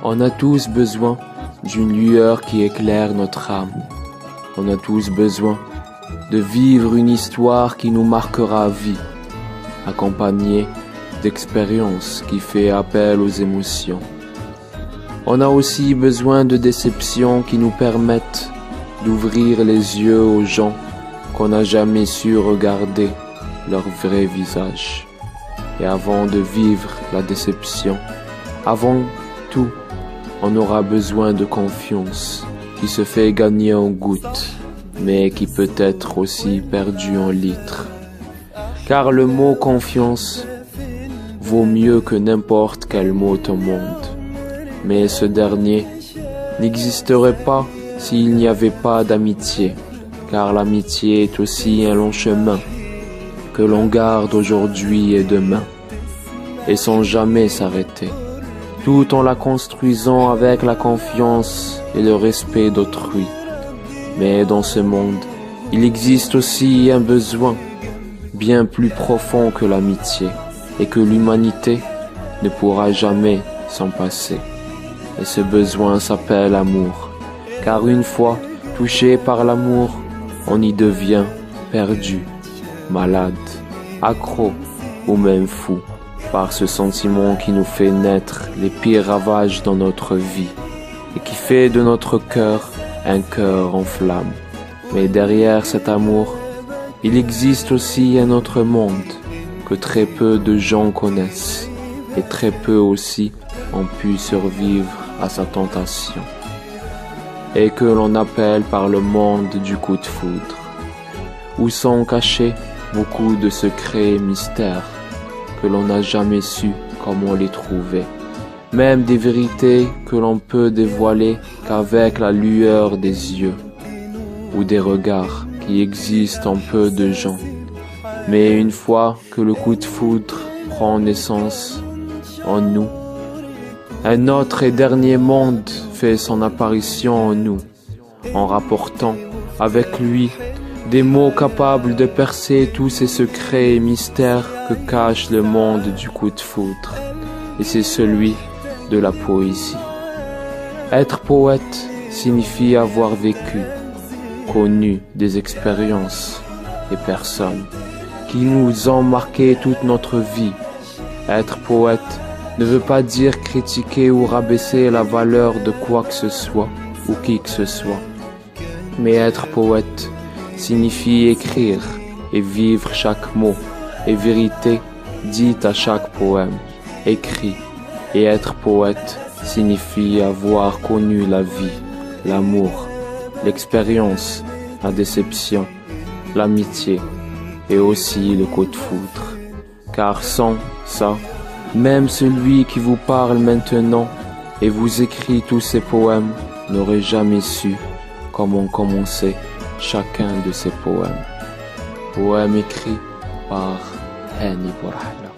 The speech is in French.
On a tous besoin d'une lueur qui éclaire notre âme. On a tous besoin de vivre une histoire qui nous marquera à vie, accompagnée d'expériences qui fait appel aux émotions. On a aussi besoin de déceptions qui nous permettent d'ouvrir les yeux aux gens qu'on n'a jamais su regarder leur vrai visage. Et avant de vivre la déception, avant tout, on aura besoin de confiance qui se fait gagner en gouttes, mais qui peut être aussi perdue en litres. Car le mot confiance vaut mieux que n'importe quel mot au monde. Mais ce dernier n'existerait pas s'il n'y avait pas d'amitié, car l'amitié est aussi un long chemin que l'on garde aujourd'hui et demain, et sans jamais s'arrêter, tout en la construisant avec la confiance et le respect d'autrui. Mais dans ce monde, il existe aussi un besoin bien plus profond que l'amitié, et que l'humanité ne pourra jamais s'en passer. Et ce besoin s'appelle amour, car une fois touché par l'amour, on y devient perdu, malade, accro ou même fou, par ce sentiment qui nous fait naître les pires ravages dans notre vie et qui fait de notre cœur un cœur en flammes. Mais derrière cet amour, il existe aussi un autre monde que très peu de gens connaissent et très peu aussi ont pu survivre à sa tentation, et que l'on appelle par le monde du coup de foudre, où sont cachés beaucoup de secrets et mystères que l'on n'a jamais su comment les trouver, même des vérités que l'on peut dévoiler qu'avec la lueur des yeux, ou des regards qui existent en peu de gens. Mais une fois que le coup de foudre prend naissance en nous, un autre et dernier monde fait son apparition en nous, en rapportant avec lui des mots capables de percer tous ces secrets et mystères que cache le monde du coup de foudre. Et c'est celui de la poésie. Être poète signifie avoir vécu, connu des expériences et personnes qui nous ont marqué toute notre vie. Être poète ne veut pas dire critiquer ou rabaisser la valeur de quoi que ce soit ou qui que ce soit. Mais être poète signifie écrire et vivre chaque mot et vérité dite à chaque poème écrit. Et être poète signifie avoir connu la vie, l'amour, l'expérience, la déception, l'amitié et aussi le coup de foudre. Car sans ça, même celui qui vous parle maintenant et vous écrit tous ces poèmes n'aurait jamais su comment commencer chacun de ces poèmes. Poèmes écrits par Hani Bourhana.